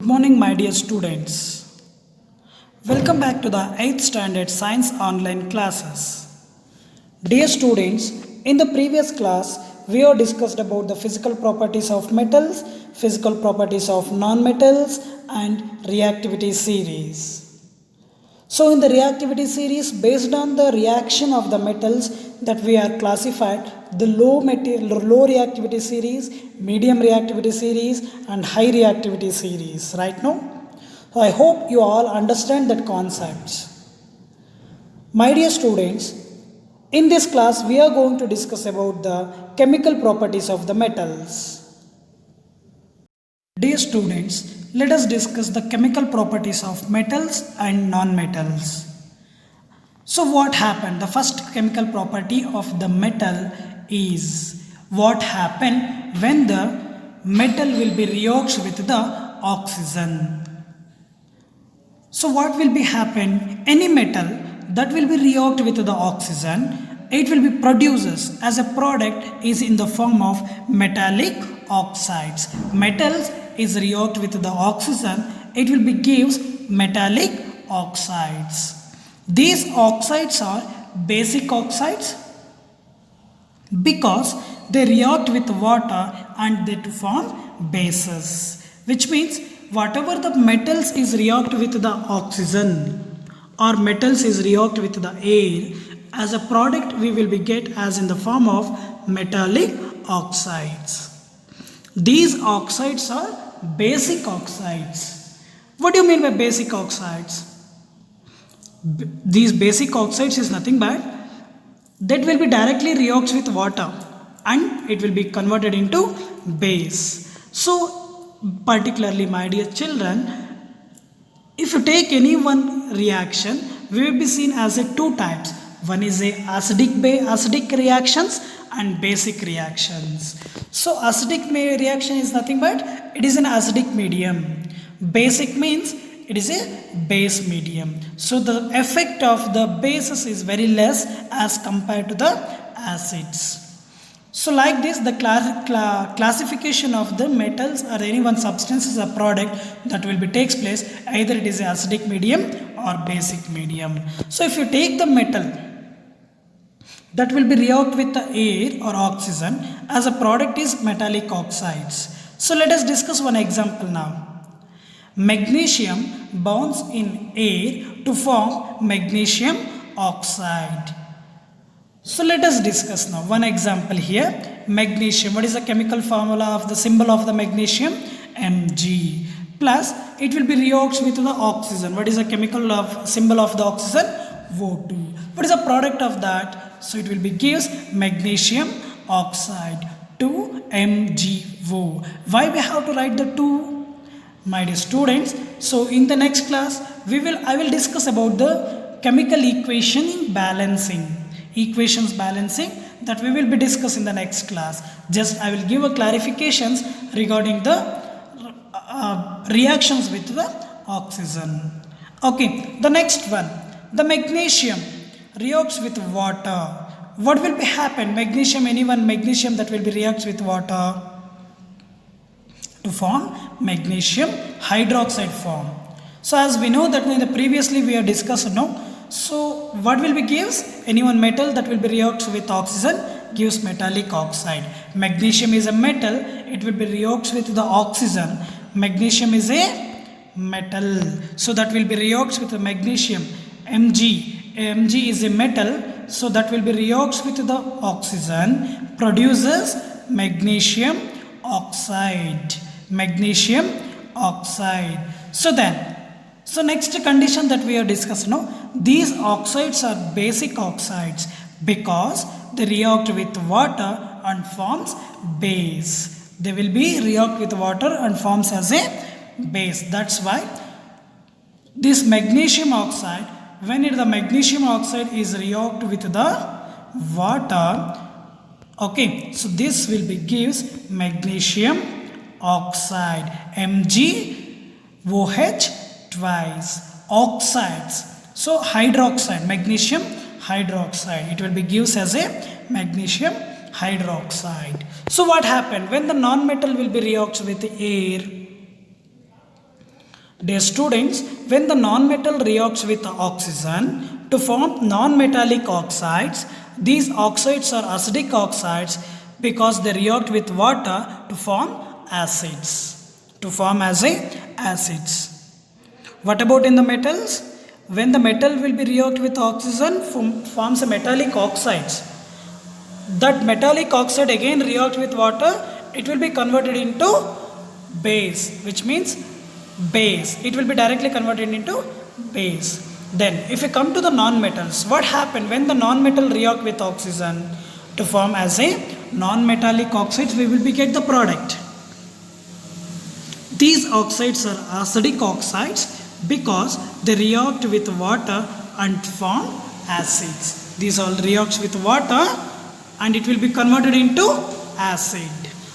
Morning, my dear students. Welcome back to the 8th Standard Science online classes. Dear students, in the previous class, we have discussed about the physical properties of metals, physical properties of non-metals, and reactivity series. So, in the reactivity series, based on the reaction of the metals that we are classified, the low reactivity series, medium reactivity series, and high reactivity series. Right now, so I hope you all understand that concepts. My dear students, in this class, we are going to discuss about the chemical properties of the metals. Dear students, let us discuss the chemical properties of metals and non-metals. So what happened? The first chemical property of the metal is what happened when the metal will be reacts with the oxygen. So what will be happen? Any metal that will be react with the oxygen, it will be produces as a product is in the form of metallic oxides. Metals is react with the oxygen, it will be gives metallic oxides. These oxides are basic oxides because they react with water and they form bases, which means whatever the metals is react with the oxygen or metals is react with the air, as a product we will be get as in the form of metallic oxides. These oxides are basic oxides. What do you mean by basic oxides? These basic oxides is nothing but that will be directly reacts with water and it will be converted into base. So particularly my dear children, if you take any one reaction, we will be seen as a two types. One is a acidic reactions and basic reactions. So acidic reaction is nothing but it is an acidic medium. Basic means it is a base medium. So the effect of the bases is very less as compared to the acids. So like this, the classification of the metals or any one substance is a product that will be takes place either it is acidic medium or basic medium. So if you take the metal that will be react with the air or oxygen, as a product is metallic oxides. So let us discuss one example now. Magnesium bonds in air to form magnesium oxide. So let us discuss now one example here. Magnesium, what is the chemical formula of the symbol of the magnesium? Mg. Plus it will be reacts with the oxygen. What is the chemical of symbol of the oxygen? O2. What is the product of that? So it will be gives magnesium oxide 2MgO. Why we have to write the 2? My dear students, so in the next class I will discuss about the chemical equations balancing that we will be discussing in the next class. Just I will give a clarifications regarding the reactions with the oxygen. Okay, the next one, the magnesium reacts with water. What will be happen? Magnesium, any one magnesium that will be reacts with water to form magnesium hydroxide form. So as we know that in the previously we have discussed now. So what will be gives? Any one metal that will be reacts with oxygen gives metallic oxide. Magnesium is a metal, it will be reacts with the oxygen. Magnesium is a metal, so that will be reacts with the magnesium. Mg is a metal, so that will be reacts with the oxygen, produces magnesium oxide. Magnesium oxide. So next condition that we are discussing now, these oxides are basic oxides because they react with water and forms base. They will be react with water and forms as a base. That's why this magnesium oxide, when the magnesium oxide is react with the water, okay, so this will be gives magnesium oxide, MgOH twice, oxides. So hydroxide, magnesium hydroxide, it will be gives as a magnesium hydroxide. So what happened when the non-metal will be reacts with the air? Dear students, when the non-metal reacts with the oxygen to form non-metallic oxides, these oxides are acidic oxides because they react with water to form acids. To form as acids. What about in the metals? When the metal will be react with oxygen forms a metallic oxides. That metallic oxide again react with water, it will be converted into base, which means base. It will be directly converted into base. Then if we come to the non-metals, what happen when the non-metal react with oxygen to form as a non-metallic oxides, we will be get the product. These oxides are acidic oxides because they react with water and form acids. These all reacts with water and it will be converted into acid.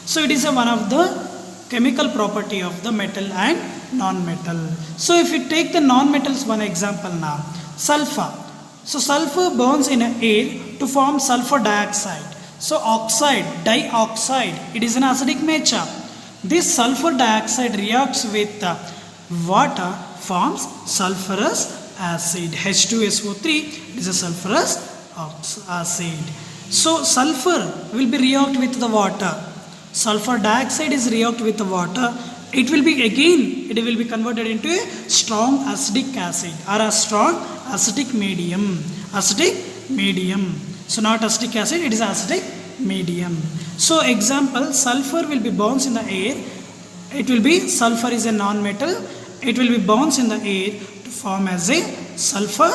So it is one of the chemical property of the metal and non-metal. So if you take the non-metals, one example now, sulfur. So sulfur burns in air to form sulfur dioxide. So oxide, dioxide, it is an acidic nature. This sulfur dioxide reacts with water, forms sulfurous acid. H2SO3 is a sulfurous acid. So sulfur will be react with the water. Sulfur dioxide is react with the water. It will be converted into a strong acidic acid or a strong acidic medium. Acidic medium. So not acidic acid, it is acidic medium. So example, sulfur will be bonds in the air. It will be, sulfur is a non-metal. It will be bonds in the air to form as a sulfur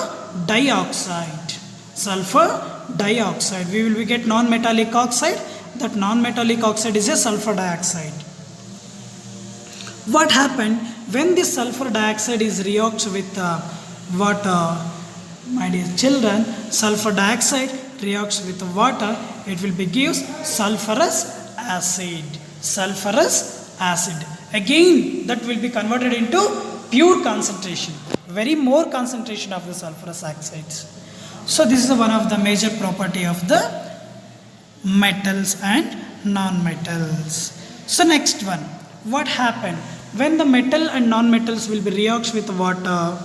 dioxide. Sulfur dioxide. We will get non-metallic oxide. That non-metallic oxide is a sulfur dioxide. What happened when this sulfur dioxide is reacts with water? My dear children, sulfur dioxide reacts with water. It will be gives sulfurous acid. Sulfurous acid. Again, that will be converted into pure concentration. Very more concentration of the sulfurous oxides. So this is one of the major property of the metals and non-metals. So next one, what happened when the metal and non-metals will be reacts with water?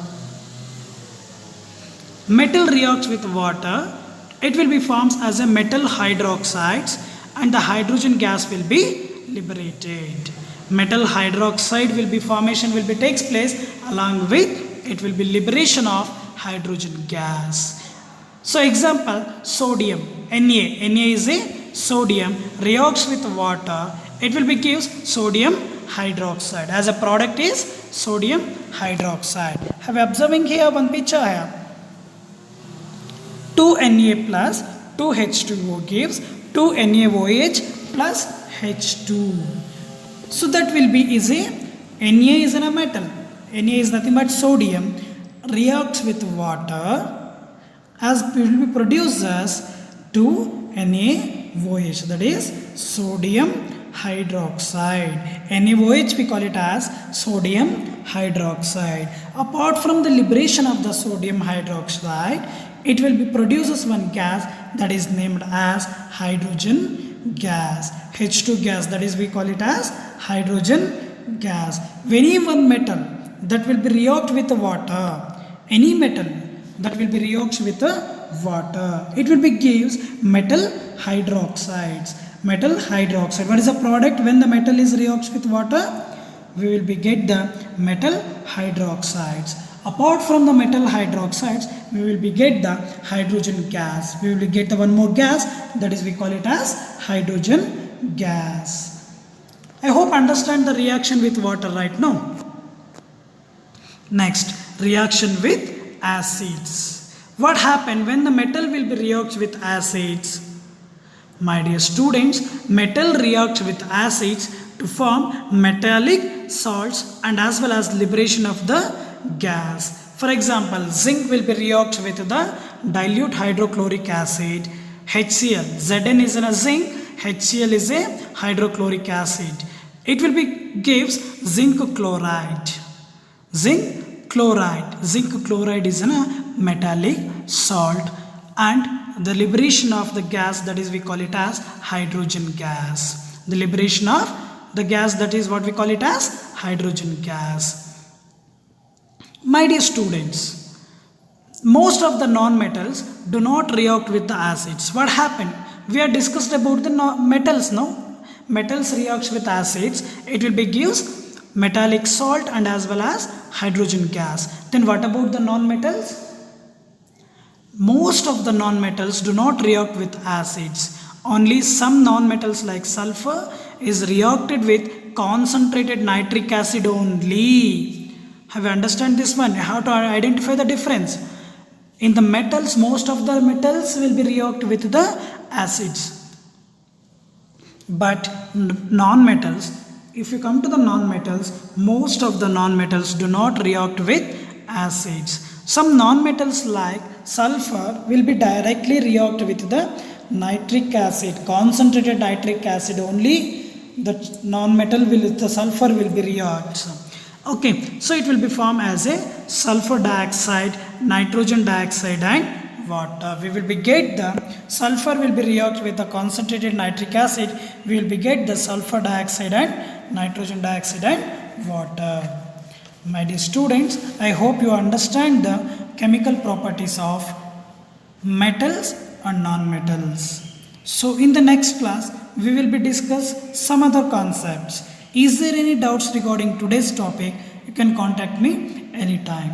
Metal reacts with water, it will be forms as a metal hydroxides and the hydrogen gas will be liberated. Metal hydroxide will be formation will be takes place, along with it will be liberation of hydrogen gas. So example, sodium, Na. Na is a sodium, reacts with water. It will be gives sodium hydroxide. As a product is sodium hydroxide. Have you observing here one picture here? 2 Na plus 2 H2O gives 2 NaOH plus H2. So that will be is a Na is a metal. Na is nothing but sodium, reacts with water as will be produces 2 NaOH, that is sodium hydroxide. NaOH we call it as sodium hydroxide. Apart from the liberation of the sodium hydroxide, it will be produces one gas that is named as hydrogen gas. H2 gas, that is we call it as hydrogen gas. Any one metal that will be react with the water, any metal that will be reacts with the water, it will be gives metal hydroxides. Metal hydroxide. What is the product when the metal is reacts with water? We will be get the metal hydroxides. Apart from the metal hydroxides, we will be get the hydrogen gas. We will get the one more gas, that is we call it as hydrogen gas. I hope understand the reaction with water right now. Next, reaction with acids. What happen when the metal will be reacts with acids? My dear students, metal reacts with acids to form metallic salts and as well as liberation of the gas. For example, zinc will be react with the dilute hydrochloric acid, HCl. Zn is a zinc, HCl is a hydrochloric acid. It will be gives zinc chloride. Zinc chloride. Zinc chloride is a metallic salt and the liberation of the gas, that is we call it as hydrogen gas. The liberation of the gas, that is what we call it as hydrogen gas. My dear students, most of the non-metals do not react with the acids. What happened? We have discussed about the metals now. Metals reacts with acids. It will be gives metallic salt and as well as hydrogen gas. Then what about the non-metals? Most of the non-metals do not react with acids. Only some non-metals like sulfur is reacted with concentrated nitric acid only. Have you understand this one? How to identify the difference? In the metals, most of the metals will be react with the acids. But non-metals, if you come to the non-metals, most of the non-metals do not react with acids. Some non-metals like sulfur will be directly react with the nitric acid, concentrated nitric acid only. The non-metal will, the sulfur will be react. Okay, so it will be formed as a sulfur dioxide, nitrogen dioxide and water. We will be get the sulfur will be react with the concentrated nitric acid. We will be get the sulfur dioxide and nitrogen dioxide and water. My dear students, I hope you understand the chemical properties of metals and non-metals. So in the next class, we will be discuss some other concepts. Is there any doubts regarding today's topic? You can contact me anytime.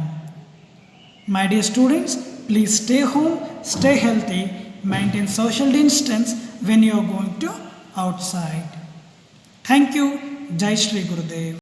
My dear students, please stay home, stay healthy, maintain social distance when you are going to outside. Thank you. Jai Shri Gurudev.